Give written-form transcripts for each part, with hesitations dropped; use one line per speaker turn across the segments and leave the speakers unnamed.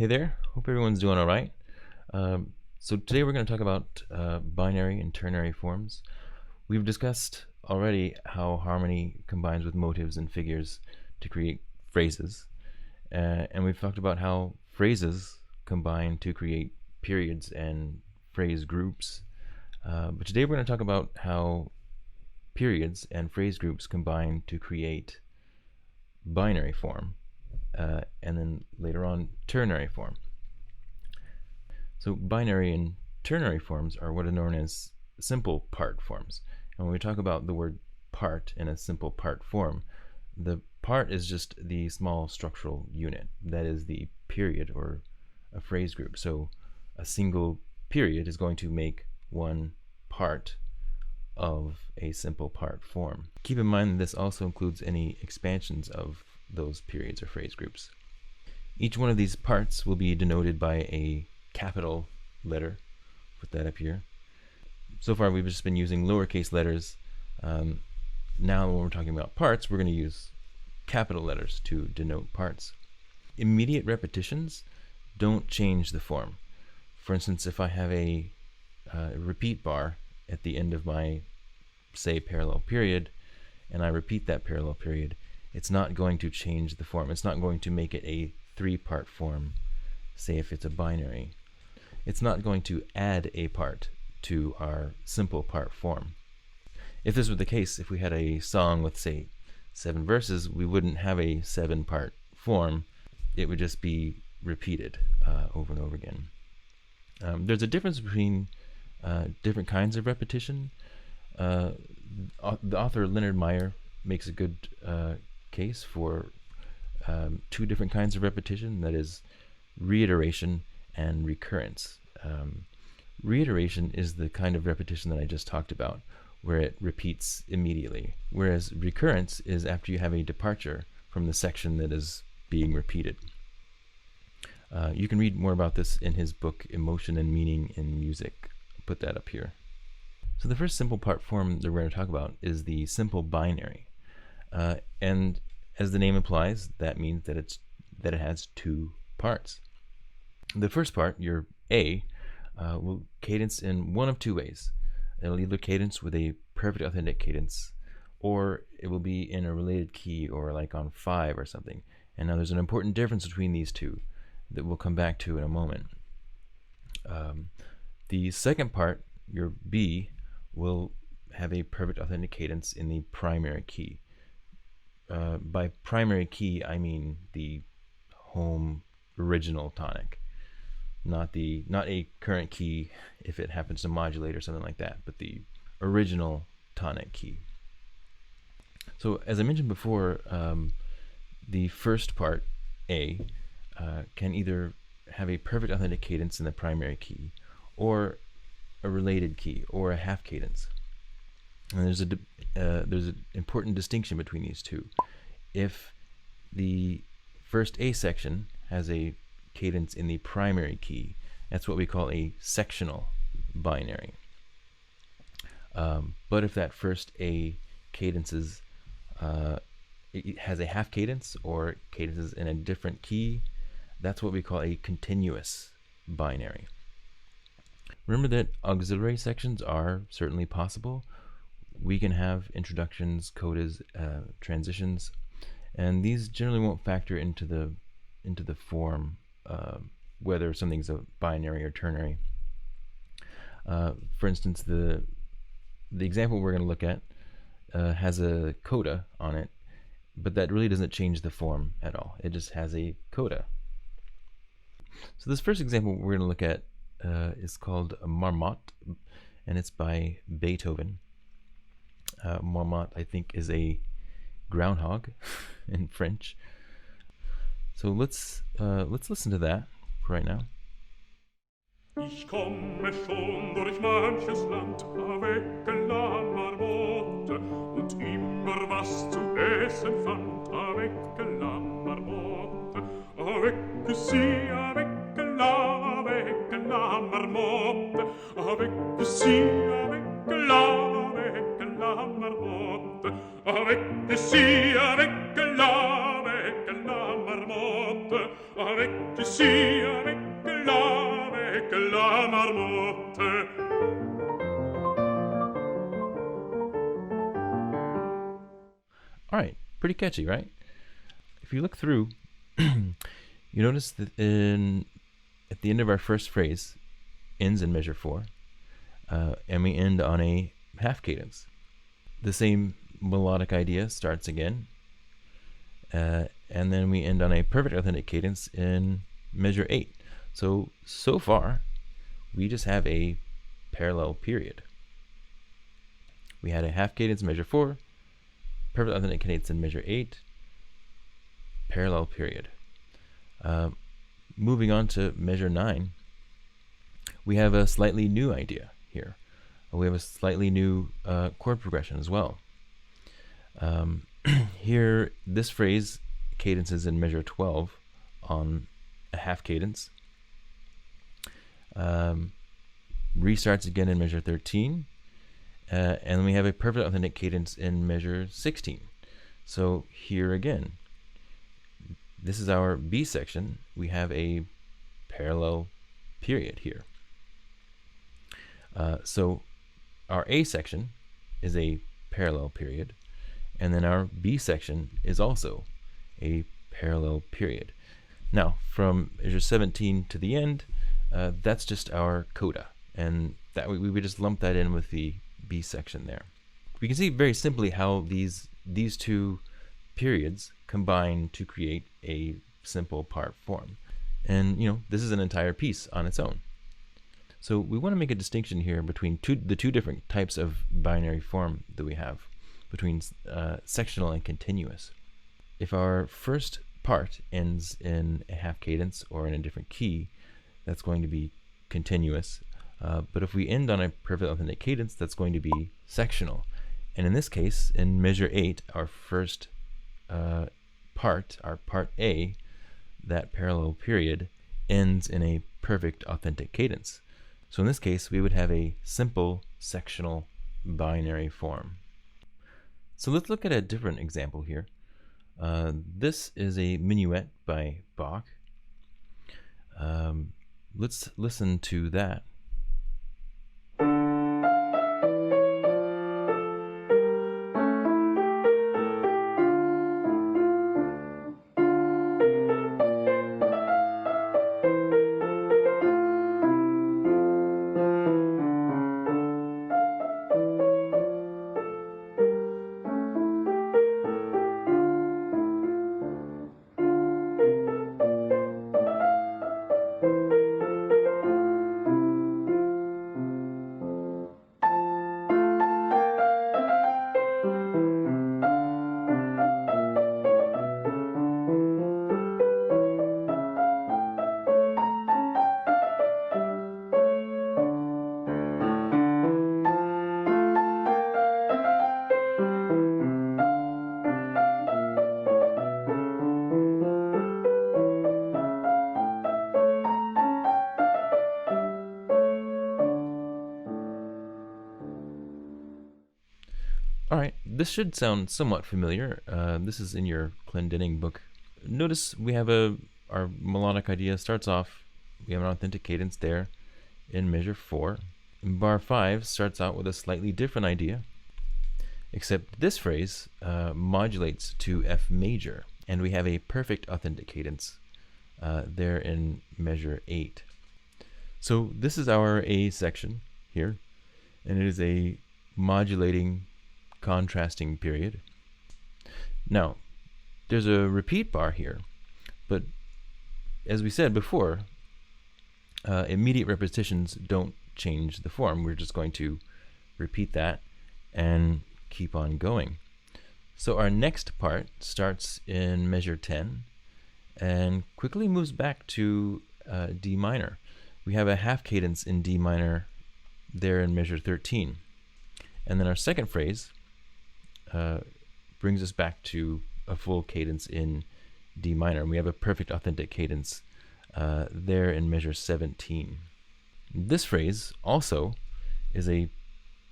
Hey there, hope everyone's doing all right. So today we're going to talk about binary and ternary forms. We've discussed already how harmony combines with motives and figures to create phrases. And we've talked about how phrases combine to create periods and phrase groups. But today we're going to talk about how periods and phrase groups combine to create binary form. And then later on ternary form. So binary and ternary forms are what are known as simple part forms. And when we talk about the word part in a simple part form, the part is just the small structural unit. That is the period or a phrase group. So a single period is going to make one part of a simple part form. Keep in mind that this also includes any expansions of those periods or phrase groups. Each one of these parts will be denoted by a capital letter. Put that up here. So far we've just been using lowercase letters. Now when we're talking about parts, we're going to use capital letters to denote parts. Immediate repetitions don't change the form. For instance, if I have a repeat bar at the end of my, say, parallel period, and I repeat that parallel period, it's not going to change the form. It's not going to make it a three-part form, say if it's a binary. It's not going to add a part to our simple part form. If this were the case, if we had a song with, say, 7 verses, we wouldn't have a 7-part form. It would just be repeated over and over again. There's a difference between different kinds of repetition. The author Leonard Meyer makes a good case for 2 different kinds of repetition, that is reiteration and recurrence. Reiteration is the kind of repetition that I just talked about, where it repeats immediately, whereas recurrence is after you have a departure from the section that is being repeated. You can read more about this in his book Emotion and Meaning in Music. I'll put that up here. So the first simple part form that we're going to talk about is the simple binary. And as the name implies, that means that it has 2 parts. The first part, your A, will cadence in one of 2 ways. It'll either cadence with a perfect authentic cadence, or it will be in a related key, or like on 5 or something. And now there's an important difference between these 2 that we'll come back to in a moment. The second part, your B, will have a perfect authentic cadence in the primary key. By primary key, I mean the home original tonic, not a current key if it happens to modulate or something like that, but the original tonic key. So as I mentioned before, the first part, A, can either have a perfect authentic cadence in the primary key, or a related key, or a half cadence. And there's an important distinction between these 2. If the first A section has a cadence in the primary key, that's what we call a sectional binary. But if that first A cadences, it has a half cadence or cadences in a different key, that's what we call a continuous binary. Remember that auxiliary sections are certainly possible. We can have introductions, codas, transitions, and these generally won't factor into the form, whether something's a binary or ternary. For instance, the example we're going to look at has a coda on it, but that really doesn't change the form at all. It just has a coda. So this first example we're going to look at is called Marmotte, and it's by Beethoven. Marmotte, I think, is a groundhog in French. So let's listen to that right now.
Ich komme schon durch manches Land, avec la Marmotte, und immer was zu essen fand, avec la Marmotte, avec sie, avec la Marmotte, avec sie, avec la Marmotte, avec sie, avec la Marmotte, avec Ici avec la marmotte.
All right, pretty catchy, right? If you look through, you notice that at the end of our first phrase ends in measure 4, and we end on a half cadence. The same melodic idea starts again, and then we end on a perfect authentic cadence in measure 8. So far, we just have a parallel period. We had a half cadence in measure 4, perfect authentic cadence in measure 8, parallel period. Moving on to measure 9, we have a slightly new idea here. We have a slightly new chord progression as well. Here, this phrase cadences in measure 12 on a half cadence. Restarts again in measure 13. And then we have a perfect authentic cadence in measure 16. So here again, this is our B section. We have a parallel period here. So our A section is a parallel period, and then our B section is also a parallel period. Now, from measure 17 to the end, that's just our coda, and that we would just lump that in with the B section there. We can see very simply how these two periods combine to create a simple part form. And this is an entire piece on its own. So we want to make a distinction here between the two different types of binary form that we have, between sectional and continuous. If our first part ends in a half cadence or in a different key, that's going to be continuous. But if we end on a perfect authentic cadence, that's going to be sectional. And in this case, in measure 8, our first part, our part A, that parallel period, ends in a perfect authentic cadence. So in this case, we would have a simple sectional binary form. So let's look at a different example here. This is a Minuet by Bach. Let's listen to that. All right, this should sound somewhat familiar. This is in your Clendenning book. Notice we have our melodic idea starts off, we have an authentic cadence there in measure 4. And bar 5 starts out with a slightly different idea, except this phrase modulates to F major, and we have a perfect authentic cadence there in measure 8. So this is our A section here, and it is a modulating contrasting period. Now, there's a repeat bar here, but as we said before, immediate repetitions don't change the form. We're just going to repeat that and keep on going. So our next part starts in measure 10 and quickly moves back to D minor. We have a half cadence in D minor there in measure 13. And then our second phrase brings us back to a full cadence in D minor. We have a perfect authentic cadence there in measure 17. This phrase also is a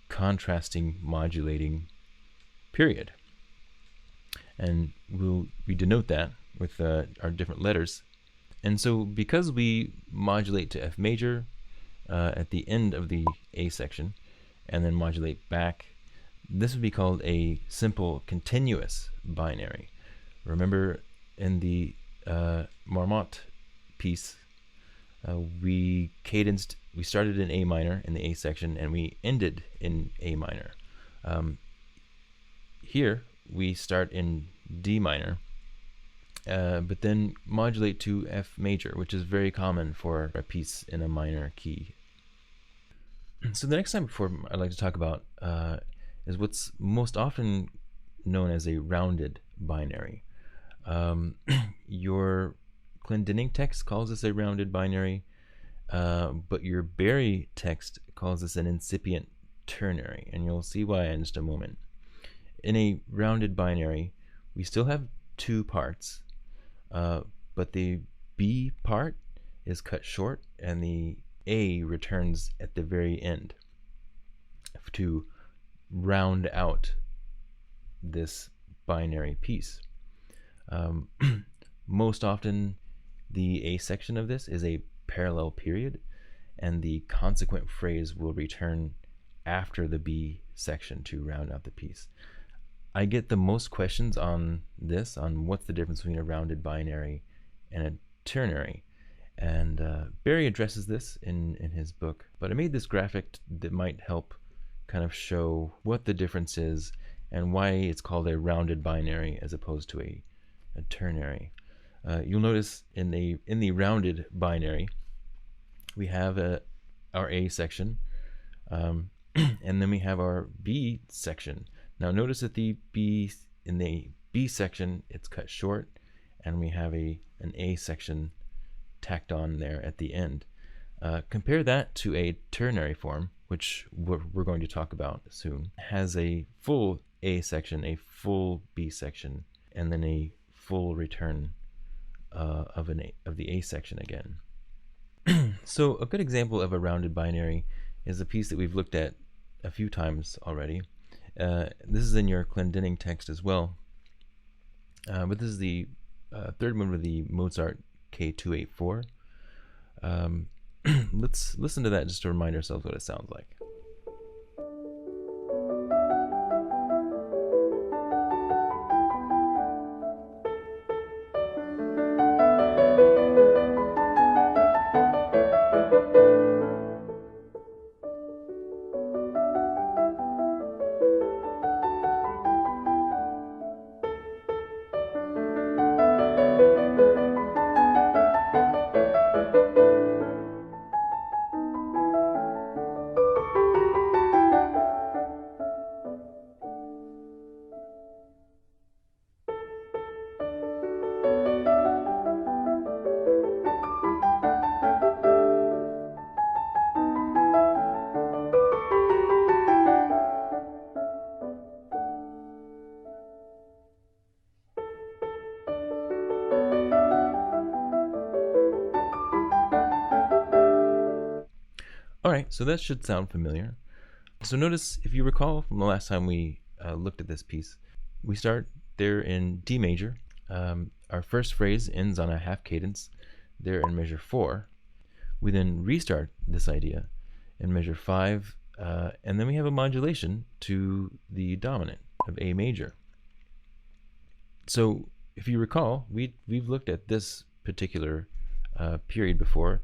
contrasting modulating period. And we denote that with our different letters. And so because we modulate to F major at the end of the A section and then modulate back, this would be called a simple continuous binary. Remember in the Marmotte piece, we started in A minor in the A section and we ended in A minor. Here we start in D minor, but then modulate to F major, which is very common for a piece in a minor key. So the next time form I'd like to talk about is what's most often known as a rounded binary. Your Clendening text calls this a rounded binary, but your Barry text calls this an incipient ternary, and you'll see why in just a moment. In a rounded binary, we still have two parts, but the B part is cut short and the A returns at the very end to round out this binary piece. Most often the A section of this is a parallel period, and the consequent phrase will return after the B section to round out the piece. I get the most questions on this, on what's the difference between a rounded binary and a ternary. And Barry addresses this in his book, but I made this graphic that might help kind of show what the difference is and why it's called a rounded binary as opposed to a ternary. You'll notice in the rounded binary, we have our A section, and then we have our B section. Now notice that in the B section, it's cut short, and we have an A section tacked on there at the end. Compare that to a ternary form, which we're going to talk about soon. It has a full A section, a full B section, and then a full return of the A section again. So a good example of a rounded binary is a piece that we've looked at a few times already. This is in your Clendening text as well, but this is the third movement of the Mozart K284. Let's listen to that just to remind ourselves what it sounds like. Alright, so that should sound familiar. So notice, if you recall from the last time we looked at this piece, we start there in D major. Our first phrase ends on a half cadence there in measure 4. We then restart this idea in measure 5, and then we have a modulation to the dominant of A major. So if you recall, we've looked at this particular period before,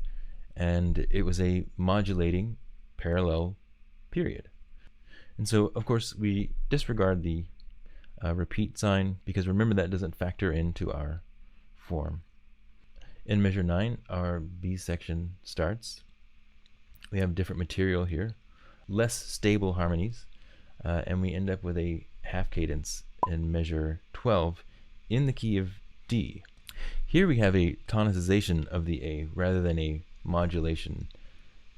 and it was a modulating parallel period. And so, of course, we disregard the repeat sign, because remember that doesn't factor into our form. In measure 9, our B section starts. We have different material here, less stable harmonies, and we end up with a half cadence in measure 12 in the key of D. Here we have a tonicization of the A rather than a modulation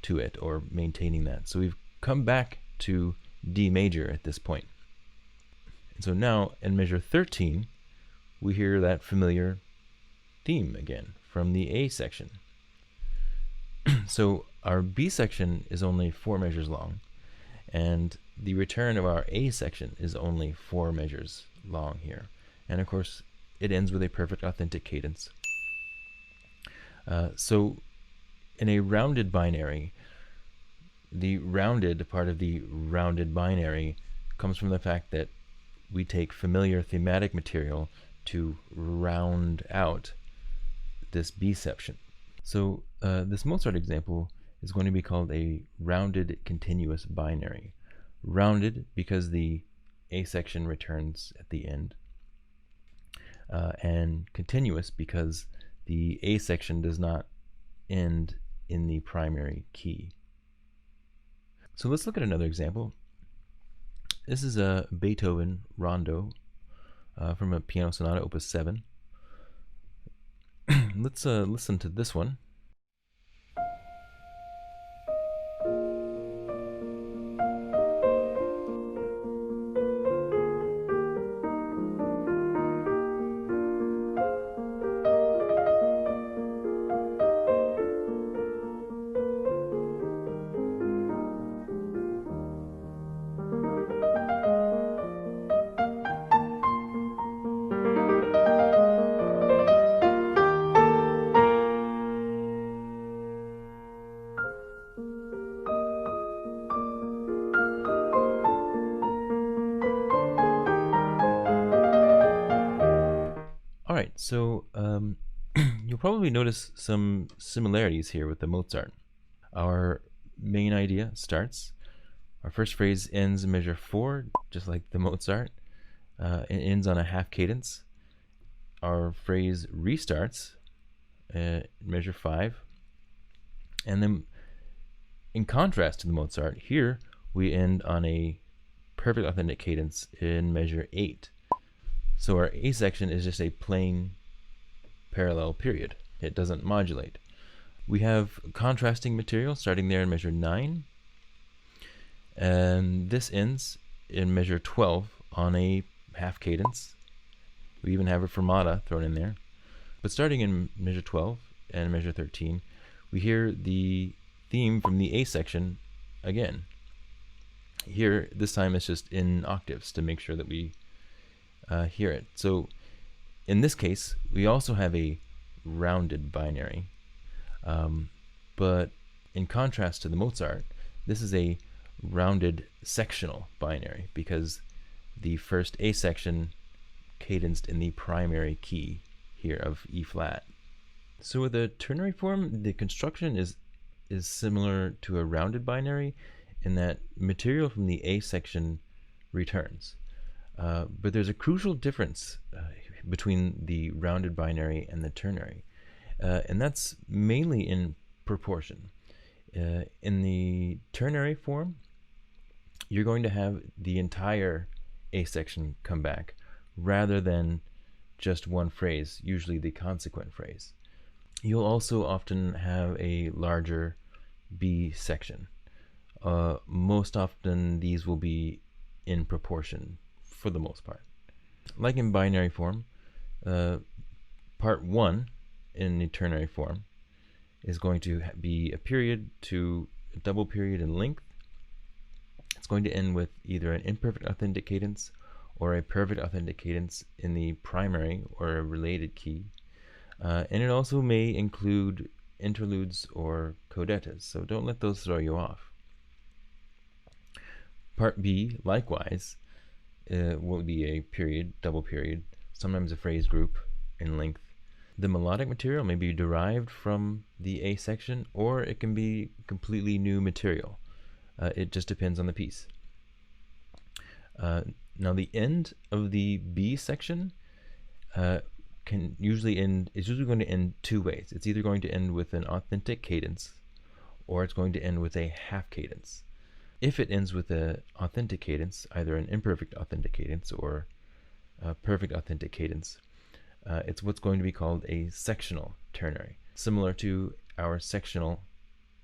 to it or maintaining that. So we've come back to D major at this point. And so now in measure 13, we hear that familiar theme again from the A section. So our B section is only 4 measures long, and the return of our A section is only 4 measures long here. And of course, it ends with a perfect authentic cadence. So in a rounded binary, the rounded part of the rounded binary comes from the fact that we take familiar thematic material to round out this B section. So this Mozart example is going to be called a rounded continuous binary. Rounded because the A section returns at the end, and continuous because the A section does not end in the primary key. So let's look at another example. This is a Beethoven rondo from a piano sonata, opus 7. Let's listen to this one. Alright, so you'll probably notice some similarities here with the Mozart. Our main idea starts, our first phrase ends in measure 4, just like the Mozart. It ends on a half cadence. Our phrase restarts measure 5. And then, in contrast to the Mozart, here we end on a perfect authentic cadence in measure 8. So our A section is just a plain parallel period. It doesn't modulate. We have contrasting material starting there in measure 9. And this ends in measure 12 on a half cadence. We even have a fermata thrown in there. But starting in measure 12 and measure 13, we hear the theme from the A section again. Here, this time it's just in octaves to make sure that we hear it. So in this case, we also have a rounded binary. But in contrast to the Mozart, this is a rounded sectional binary because the first A section cadenced in the primary key here of E flat. So with the ternary form, the construction is similar to a rounded binary in that material from the A section returns. But there's a crucial difference between the rounded binary and the ternary, and that's mainly in proportion. In the ternary form, you're going to have the entire A section come back rather than just one phrase, usually the consequent phrase. You'll also often have a larger B section. Most often these will be in proportion for the most part. Like in binary form, part 1 in the ternary form is going to be a period to a double period in length. It's going to end with either an imperfect authentic cadence or a perfect authentic cadence in the primary or a related key. And it also may include interludes or codettas, so don't let those throw you off. Part B, likewise, will be a period, double period, sometimes a phrase group in length. The melodic material may be derived from the A section, or it can be completely new material. It just depends on the piece. Now the end of the B section is usually going to end two ways. It's either going to end with an authentic cadence, or it's going to end with a half cadence. If it ends with an authentic cadence, either an imperfect authentic cadence or a perfect authentic cadence, it's what's going to be called a sectional ternary, similar to our sectional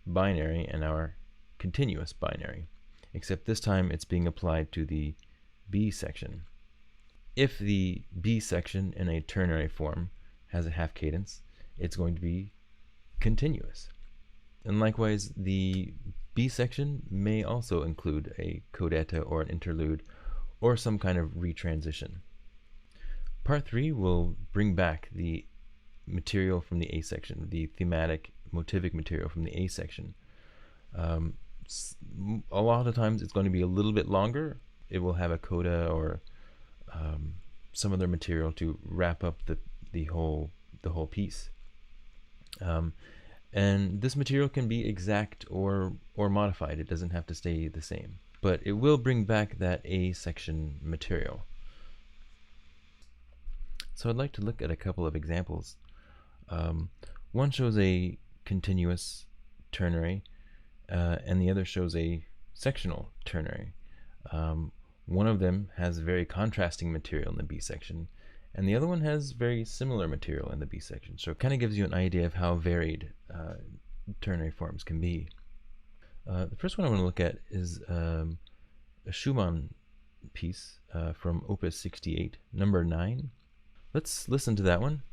binary and our continuous binary, except this time it's being applied to the B section. If the B section in a ternary form has a half cadence, it's going to be continuous. And likewise, the B section may also include a codetta or an interlude or some kind of retransition. Part 3 will bring back the material from the A section, the thematic, motivic material from the A section. A lot of times it's going to be a little bit longer. It will have a coda or some other material to wrap up the whole piece. And this material can be exact or modified. It doesn't have to stay the same, but it will bring back that A section material. So I'd like to look at a couple of examples. One shows a continuous ternary, and the other shows a sectional ternary. One of them has very contrasting material in the B section, and the other one has very similar material in the B section. So it kind of gives you an idea of how varied ternary forms can be. The first one I want to look at is a Schumann piece from Opus 68, number 9. Let's listen to that one.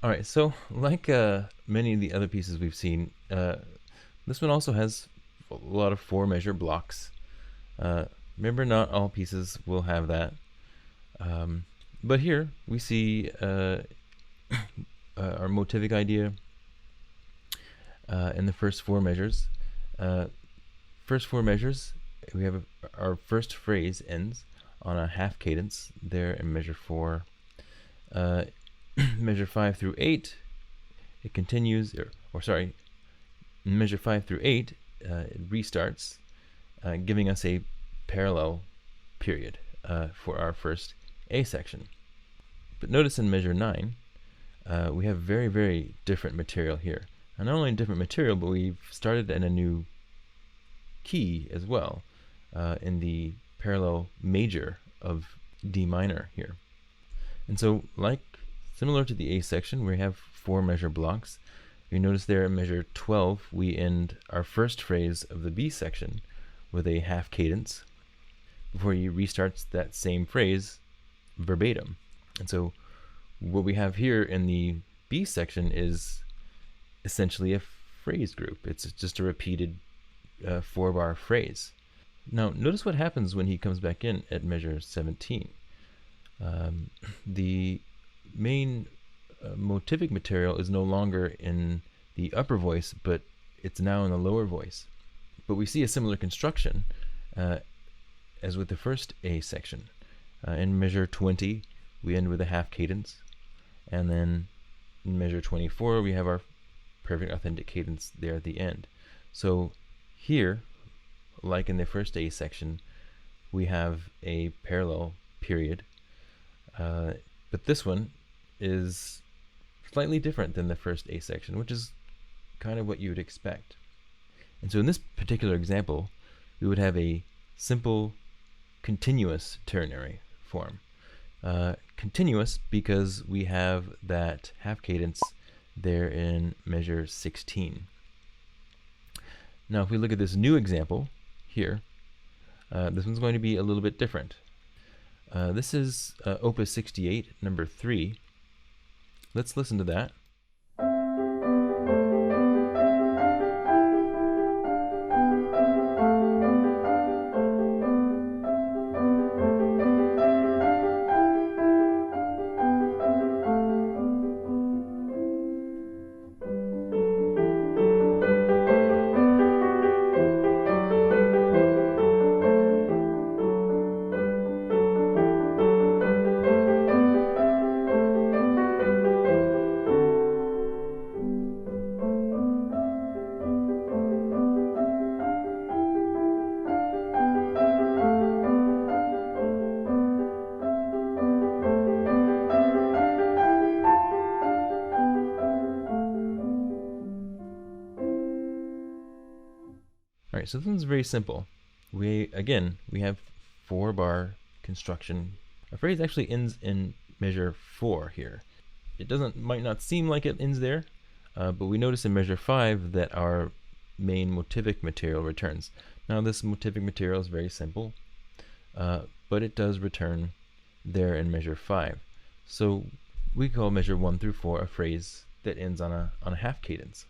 Alright, so like many of the other pieces we've seen, this one also has a lot of 4-measure blocks. Remember, not all pieces will have that. But here we see our motivic idea in the first 4 measures. First 4 measures, we have our first phrase ends on a half cadence there in measure 4. Measure 5 through 8, it continues, in measure 5 through 8, it restarts, giving us a parallel period for our first A section. But notice in measure 9, we have very, very different material here. And not only different material, but we've started in a new key as well, in the parallel major of D minor here. And so, similar to the A section, we have 4-measure blocks. You notice there in measure 12, we end our first phrase of the B section with a half cadence before he restarts that same phrase verbatim. And so what we have here in the B section is essentially a phrase group. It's just a repeated 4-bar phrase. Now, notice what happens when he comes back in at measure 17. The main motivic material is no longer in the upper voice, but it's now in the lower voice. But we see a similar construction as with the first A section. In measure 20, we end with a half cadence, and then in measure 24, we have our perfect authentic cadence there at the end. So here, like in the first A section, we have a parallel period, but this one is slightly different than the first A section, which is kind of what you would expect. And so in this particular example, we would have a simple continuous ternary form. Continuous because we have that half cadence there in measure 16. Now if we look at this new example here, this one's going to be a little bit different. This is Opus 68, number 3. Let's listen to that. All right, so this one's very simple. We have 4-bar construction. A phrase actually ends in measure 4 here. It might not seem like it ends there, but we notice in measure 5 that our main motivic material returns. Now this motivic material is very simple, but it does return there in measure 5. So we call measure 1 through 4 a phrase that ends on a half cadence.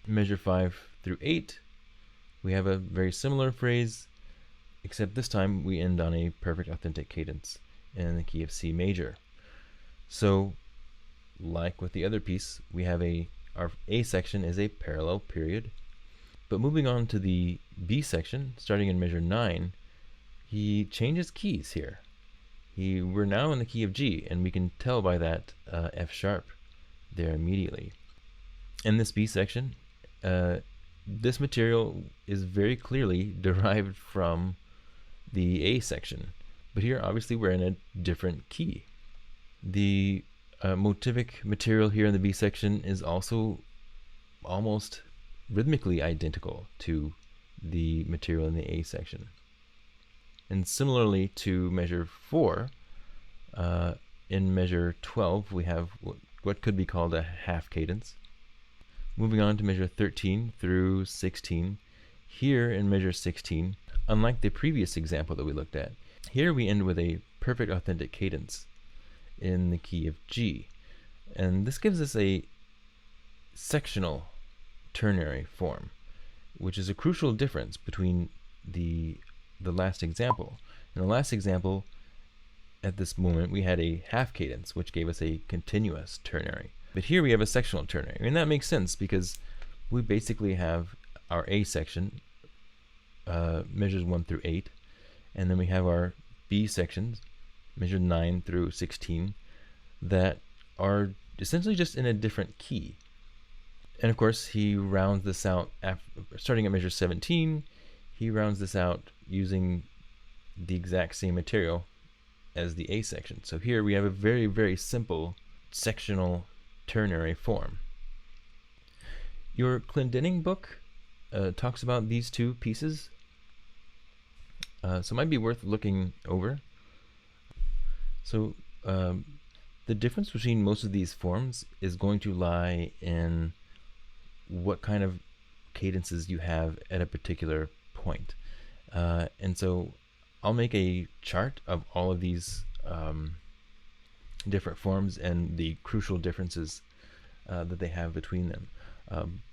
Measure 5 through 8, we have a very similar phrase, except this time we end on a perfect authentic cadence in the key of C major. So, like with the other piece, we have our A section is a parallel period. But moving on to the B section, starting in measure 9, he changes keys here. We're now in the key of G, and we can tell by that F sharp there immediately. In this B section, this material is very clearly derived from the A section, but here obviously we're in a different key. The motivic material here in the B section is also almost rhythmically identical to the material in the A section. And similarly to measure 4, in measure 12 we have what could be called a half cadence. Moving on to measure 13 through 16, here in measure 16, unlike the previous example that we looked at, here we end with a perfect authentic cadence in the key of G. And this gives us a sectional ternary form, which is a crucial difference between the last example. In the last example, at this moment, we had a half cadence, which gave us a continuous ternary. But here we have a sectional ternary, and that makes sense because we basically have our A section, measures 1 through 8, and then we have our B sections, measures 9 through 16, that are essentially just in a different key. And of course, he rounds this out starting at measure 17. He rounds this out using the exact same material as the A section. So here we have a very, very simple sectional ternary form. Your Clendening book talks about these two pieces, so it might be worth looking over. So the difference between most of these forms is going to lie in what kind of cadences you have at a particular point. And so I'll make a chart of all of these different forms and the crucial differences that they have between them.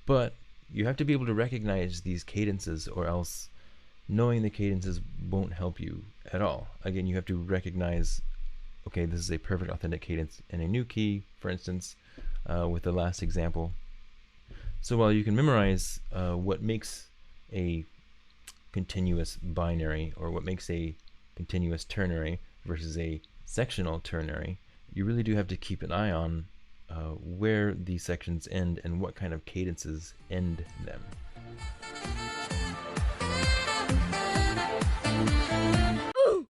But you have to be able to recognize these cadences, or else knowing the cadences won't help you at all. Again, you have to recognize, okay, this is a perfect authentic cadence in a new key, for instance, with the last example. So while you can memorize what makes a continuous binary, or what makes a continuous ternary versus a sectional ternary, you really do have to keep an eye on where these sections end and what kind of cadences end them.